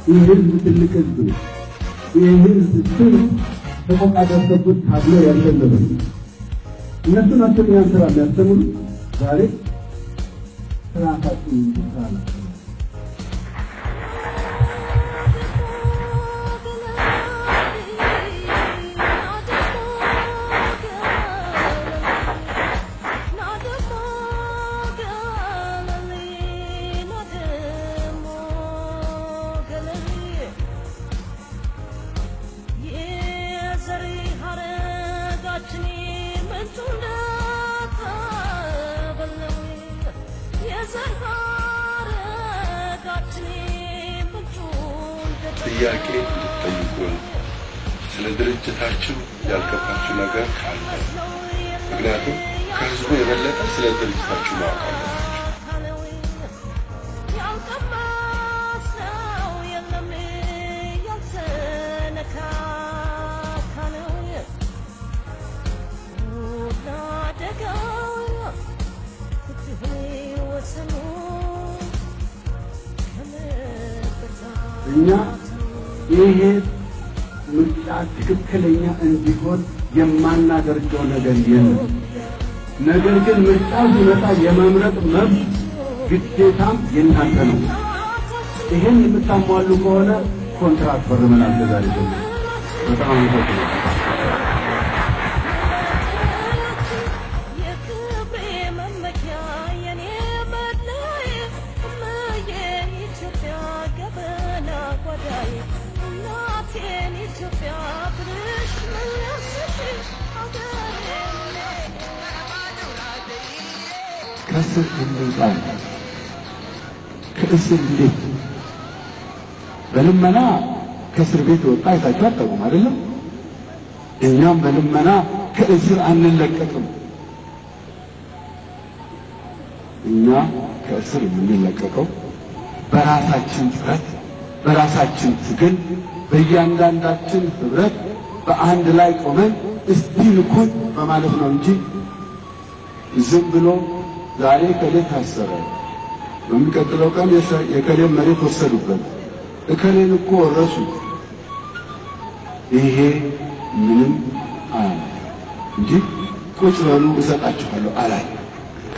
ይህን ትልቅ ህዝብ ይህን ስም ተቆጣጠርበት ታብሎ ያሸነፈ እነሱ ናቸው ያን ስራ የሚያስተምሩ ዛሬ ስራታችን ይሰራል ጥያቄ ልትጠይቁን ስለ ድርጅታችን ያልገባችሁ ነገር ካለ ምክንያቱም ከህዝቡ የበለጠ ስለ ድርጅታችሁ ማወቅ አለባችሁ። እኛ ይሄ ምርጫ ትክክለኛ እንዲሆን የማናደርገው ነገር የለም። ነገር ግን ምርጫው ሲመጣ የመምረጥ መብት ግዴታም የእናንተ ነው። ይሄን የምታሟሉ ከሆነ ኮንትራክት ፈርመናል ከዛሬ ጀምሮ። በጣም አመሰግናለሁ። ከስር እንውጣ። ከእስር ቤት በልመና ከእስር ቤት ወጣ አይታችሁ አታውቁም አይደለም? እኛም በልመና ከእስር አንለቀቅም። እኛ ከእስር የምንለቀቀው በራሳችን ጥረት፣ በራሳችን ትግል፣ በእያንዳንዳችን ህብረት በአንድ ላይ ቆመን እስቲ ንኩን በማለት ነው እንጂ ዝም ብሎ ዛሬ ከሌ ታሰረ፣ በሚቀጥለው ቀን የከሌ መሬት ወሰዱበት፣ እከሌን እኮ ወረሱት፣ ይሄ ምንም እንጂ ቁጭ በሉ እሰጣችኋለሁ አላል።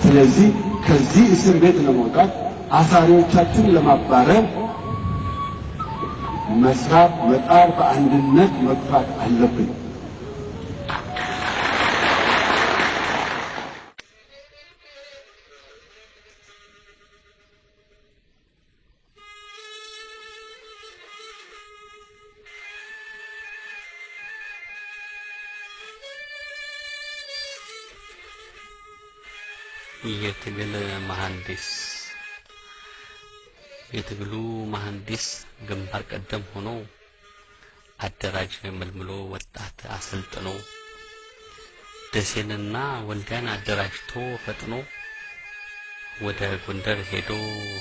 ስለዚህ ከዚህ እስር ቤት ለመውጣት አሳሪዎቻችን ለማባረር መስራት፣ መጣር፣ በአንድነት መግፋት አለብን። የትግል መሐንዲስ የትግሉ መሐንዲስ ግንባር ቀደም ሆኖ አደራጅ መልምሎ ወጣት አሰልጥኖ ደሴንና ወልዲያን አደራጅቶ ፈጥኖ ወደ ጎንደር ሄዶ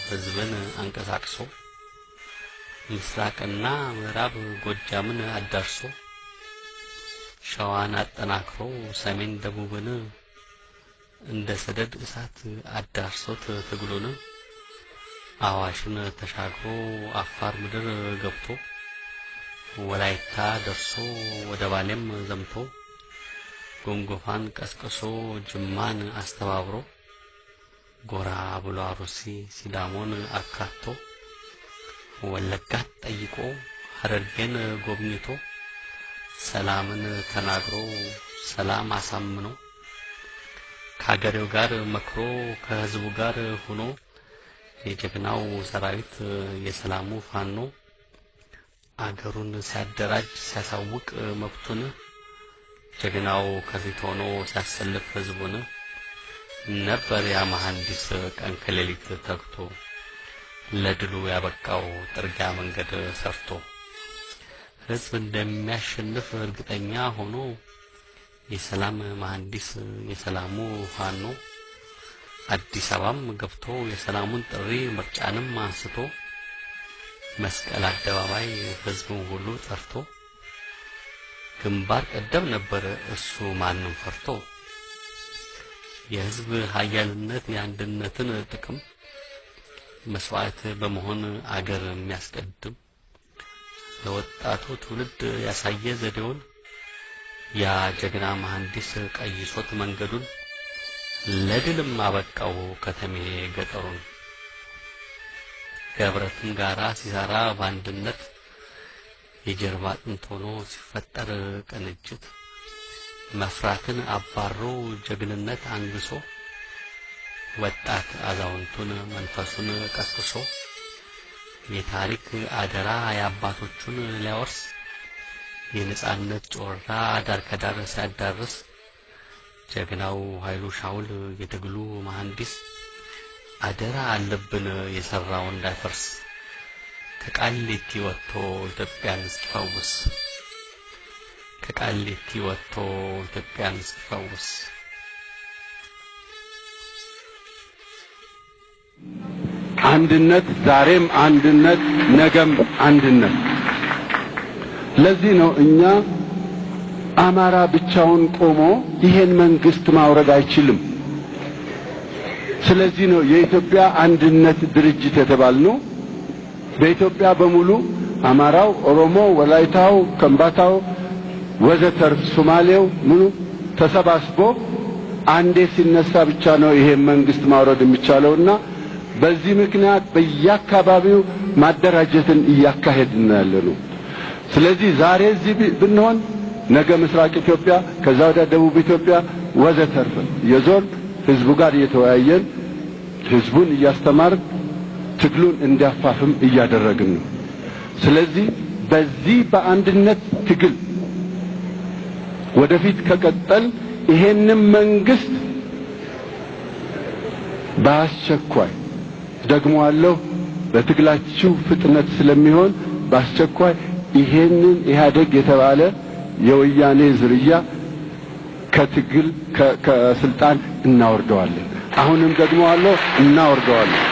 ህዝብን አንቀሳቅሶ ምስራቅና ምዕራብ ጎጃምን አዳርሶ ሸዋን አጠናክሮ ሰሜን ደቡብን እንደ ሰደድ እሳት አዳርሶት ትግሉን አዋሽን ተሻግሮ አፋር ምድር ገብቶ ወላይታ ደርሶ ወደ ባሌም ዘምቶ ጎንጎፋን ቀስቅሶ ጅማን አስተባብሮ ጎራ ብሎ አሩሲ ሲዳሞን አካቶ ወለጋት ጠይቆ ሐረርጌን ጎብኝቶ ሰላምን ተናግሮ ሰላም አሳምኖ ከሀገሬው ጋር መክሮ ከህዝቡ ጋር ሆኖ የጀግናው ሰራዊት የሰላሙ ፋኖ አገሩን ሲያደራጅ ሲያሳውቅ መብቱን ጀግናው ከፊት ሆኖ ሲያሰልፍ ህዝቡን ነበር ያ መሐንዲስ ቀን ከሌሊት ተግቶ ለድሉ ያበቃው ጥርጊያ መንገድ ሰርቶ ህዝብ እንደሚያሸንፍ እርግጠኛ ሆኖ የሰላም መሐንዲስ የሰላሙ ፋኖ አዲስ አበባም ገብቶ የሰላሙን ጥሪ ምርጫንም አንስቶ መስቀል አደባባይ ህዝቡን ሁሉ ጠርቶ ግንባር ቀደም ነበር እሱ ማንንም ፈርቶ የህዝብ ኃያልነት የአንድነትን ጥቅም መስዋዕት በመሆን አገር የሚያስቀድም ለወጣቱ ትውልድ ያሳየ ዘዴውን ያ ጀግና መሐንዲስ ቀይሶት መንገዱን ለድልም አበቃው ከተሜ ገጠሩን ከብረትም ጋራ ሲሰራ በአንድነት የጀርባ አጥንት ሆኖ ሲፈጠር ቅንጅት መፍራትን አባሮ ጀግንነት አንግሶ ወጣት አዛውንቱን መንፈሱን ቀስቅሶ የታሪክ አደራ ያባቶቹን ሊያወርስ የነጻነት ጮራ ዳር ከዳር ሲያዳርስ ጀግናው ኃይሉ ሻውል የትግሉ መሐንዲስ አደራ አለብን የሰራው እንዳይፈርስ ከቃሊቲ ወጥቶ ኢትዮጵያን እስኪፈውስ ከቃሊቲ ወጥቶ ኢትዮጵያን እስኪፈውስ አንድነት ዛሬም አንድነት ነገም አንድነት ለዚህ ነው እኛ አማራ ብቻውን ቆሞ ይሄን መንግስት ማውረድ አይችልም ስለዚህ ነው የኢትዮጵያ አንድነት ድርጅት የተባልነው በኢትዮጵያ በሙሉ አማራው ኦሮሞ ወላይታው ከምባታው ወዘተር ሶማሌው ሙሉ ተሰባስቦ አንዴ ሲነሳ ብቻ ነው ይሄን መንግስት ማውረድ የሚቻለውና በዚህ ምክንያት በየአካባቢው ማደራጀትን እያካሄድን ያለነው ስለዚህ ዛሬ እዚህ ብንሆን ነገ ምስራቅ ኢትዮጵያ ከዛ ወደ ደቡብ ኢትዮጵያ ወዘተርፈ የዞን ህዝቡ ጋር እየተወያየን ህዝቡን እያስተማርን ትግሉን እንዲያፋፍም እያደረግን ነው ስለዚህ በዚህ በአንድነት ትግል ወደፊት ከቀጠል ይሄንን መንግስት በአስቸኳይ ደግሞ አለው በትግላችሁ ፍጥነት ስለሚሆን በአስቸኳይ ይሄንን ኢህአዴግ የተባለ የወያኔ ዝርያ ከትግል ከስልጣን እናወርደዋለን አሁንም ደግሞ አለው እናወርደዋለን